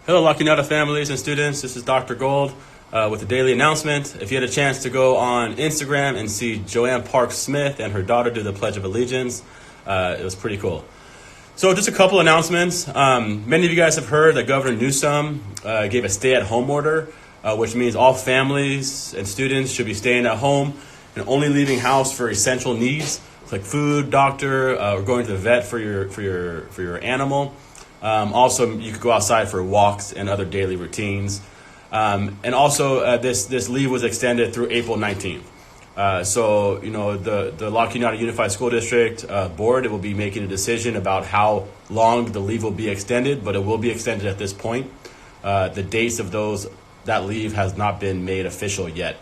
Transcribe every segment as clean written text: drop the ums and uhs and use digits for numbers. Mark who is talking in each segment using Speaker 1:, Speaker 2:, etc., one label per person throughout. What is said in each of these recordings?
Speaker 1: Hello, La Cunada families and students. This is Dr. Gold with a daily announcement. If you had a chance to go on Instagram and see Joanne Parks Smith and her daughter do the Pledge of Allegiance, it was pretty cool. So just a couple announcements. Many of you guys have heard that Governor Newsom gave a stay-at-home order, which means all families and students should be staying at home and only leaving house for essential needs like food, doctor, or going to the vet for your animal. Also, you could go outside for walks and other daily routines. And also, this leave was extended through April 19th. So, the La Cunada Unified School District board will be making a decision about how long the leave will be extended, but it will be extended at this point. The dates of that leave has not been made official yet.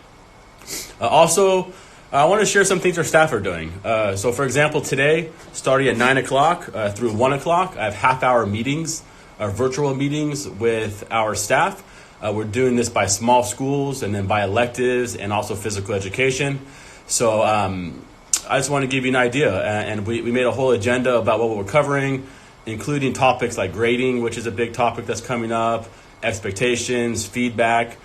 Speaker 1: Also, I want to share some things our staff are doing. So, for example, today, starting at 9 o'clock through 1 o'clock, I have half-hour meetings, virtual meetings with our staff. We're doing this by small schools and then by electives and also physical education. So I just want to give you an idea. And we made a whole agenda about what we're covering, including topics like grading, which is a big topic that's coming up, expectations, feedback.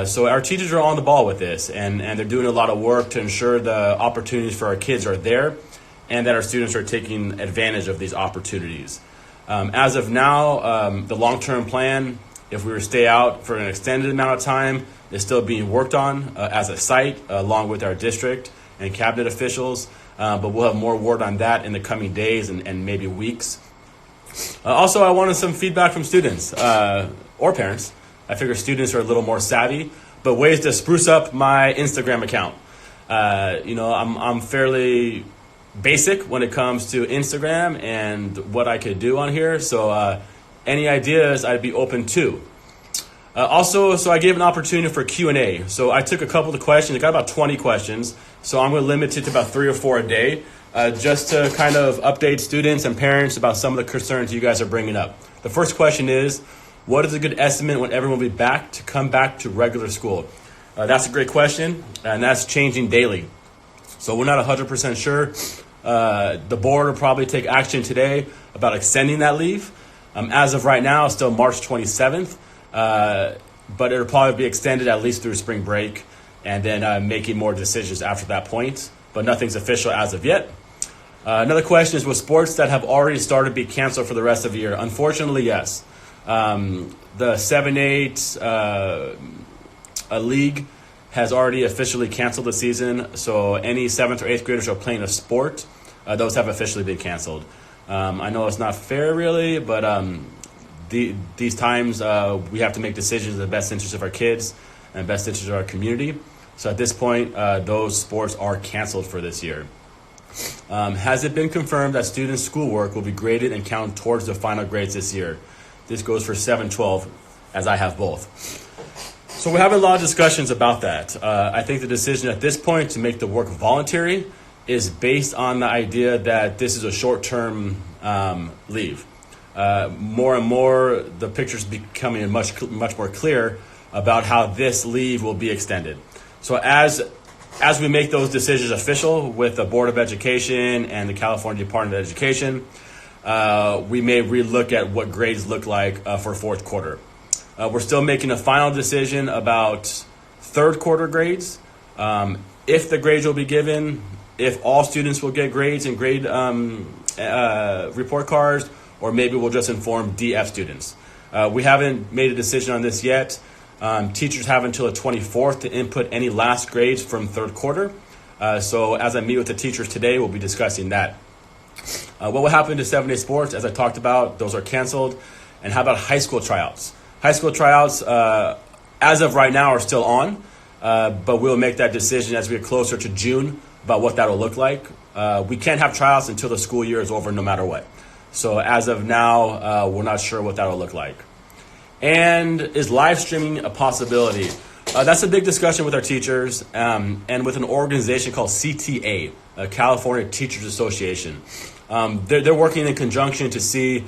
Speaker 1: So our teachers are on the ball with this, and they're doing a lot of work to ensure the opportunities for our kids are there and that our students are taking advantage of these opportunities. As of now, the long-term plan, if we were to stay out for an extended amount of time, is still being worked on as a site along with our district and cabinet officials, but we'll have more word on that in the coming days and maybe weeks. Also, I wanted some feedback from students or parents. I figure students are a little more savvy, but ways to spruce up my Instagram account. I'm fairly basic when it comes to Instagram and what I could do on here. So any ideas I'd be open to. So I gave an opportunity for Q&A. So I took a couple of questions. I got about 20 questions. So I'm going to limit it to about 3 or 4 a day, just to kind of update students and parents about some of the concerns you guys are bringing up. The first question is, what is a good estimate when everyone will be back to come back to regular school? That's a great question, and that's changing daily. So we're not 100% sure. The board will probably take action today about extending that leave. As of right now, it's still March 27th, but it'll probably be extended at least through spring break and then making more decisions after that point. But nothing's official as of yet. Another question is, will sports that have already started be canceled for the rest of the year? Unfortunately, yes. The 7-8 league has already officially canceled the season, so any 7th or 8th graders who are playing a sport, those have officially been canceled. I know it's not fair, really, but these times we have to make decisions in the best interest of our kids and best interest of our community. So at this point, those sports are canceled for this year. Has it been confirmed that students' schoolwork will be graded and counted towards the final grades this year? This goes for 7-12, as I have both. So we're having a lot of discussions about that. I think the decision at this point to make the work voluntary is based on the idea that this is a short-term leave. More and more, the picture's becoming much more clear about how this leave will be extended. So as we make those decisions official with the Board of Education and the California Department of Education, we may relook at what grades look like for fourth quarter. We're still making a final decision about third quarter grades, if the grades will be given, if all students will get grades and grade report cards, or maybe we'll just inform DF students. We haven't made a decision on this yet. Teachers have until the 24th to input any last grades from third quarter. So as I meet with the teachers today, we'll be discussing that. What will happen to 7-day sports? As I talked about, those are canceled. And how about high school tryouts? High school tryouts, as of right now, are still on, but we'll make that decision as we get closer to June about what that will look like. We can't have tryouts until the school year is over no matter what. So as of now, we're not sure what that will look like. And is live streaming a possibility? That's a big discussion with our teachers and with an organization called CTA, California Teachers Association. They're working in conjunction to see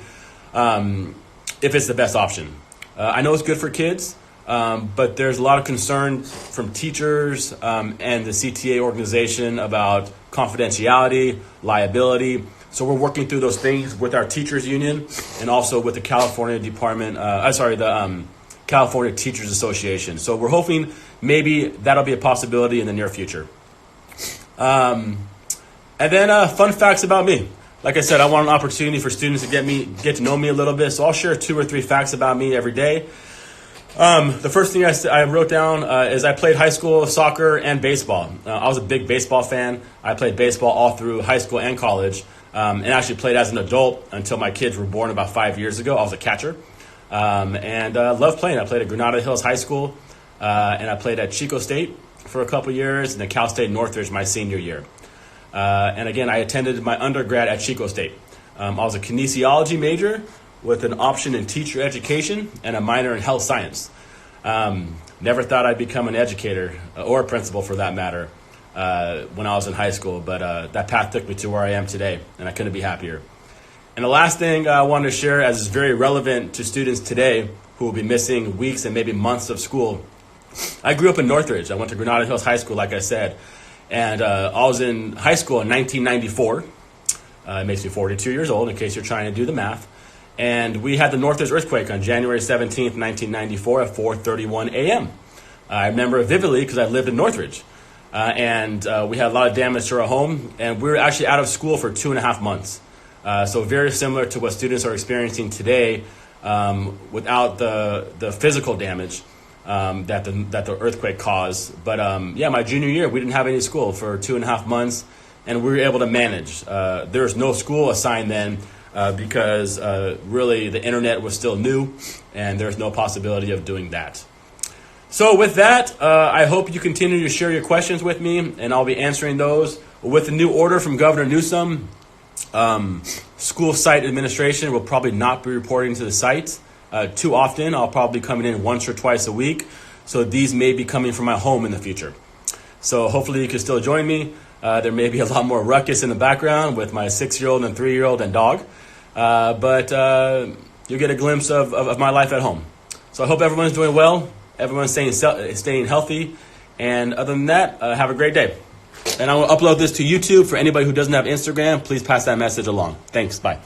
Speaker 1: if it's the best option. I know it's good for kids, but there's a lot of concern from teachers and the CTA organization about confidentiality, liability. So we're working through those things with our teachers union and also with the California California Teachers Association. So we're hoping maybe that'll be a possibility in the near future. And then fun facts about me. Like I said, I want an opportunity for students to get to know me a little bit. So I'll share 2 or 3 facts about me every day. The first thing I wrote down is I played high school soccer and baseball. I was a big baseball fan. I played baseball all through high school and college, and actually played as an adult until my kids were born about 5 years ago. I was a catcher, and loved playing. I played at Granada Hills High School, and I played at Chico State for a couple years, and at Cal State Northridge my senior year. And again, I attended my undergrad at Chico State. I was a kinesiology major with an option in teacher education and a minor in health science. Never thought I'd become an educator or a principal for that matter when I was in high school, but that path took me to where I am today, and I couldn't be happier. And the last thing I wanted to share, as is very relevant to students today who will be missing weeks and maybe months of school. I grew up in Northridge. I went to Granada Hills High School, like I said, and I was in high school in 1994. It makes me 42 years old, in case you're trying to do the math. And we had the Northridge earthquake on January 17th, 1994 at 4:31 a.m. I remember it vividly because I lived in Northridge. And we had a lot of damage to our home, and we were actually out of school for 2.5 months. So very similar to what students are experiencing today without the physical damage that the earthquake caused. But my junior year, we didn't have any school for 2.5 months, and we were able to manage. There was no school assigned then, because really the internet was still new and there's no possibility of doing that. So with that, I hope you continue to share your questions with me, and I'll be answering those. With the new order from Governor Newsom, school site administration will probably not be reporting to the site too often. I'll probably be coming in once or twice a week, so these may be coming from my home in the future. So hopefully you can still join me. There may be a lot more ruckus in the background with my 6-year-old and 3-year-old and dog. But you'll get a glimpse of my life at home. So I hope everyone's doing well, everyone's staying healthy, and other than that, have a great day. And I will upload this to YouTube. For anybody who doesn't have Instagram, please pass that message along. Thanks. Bye.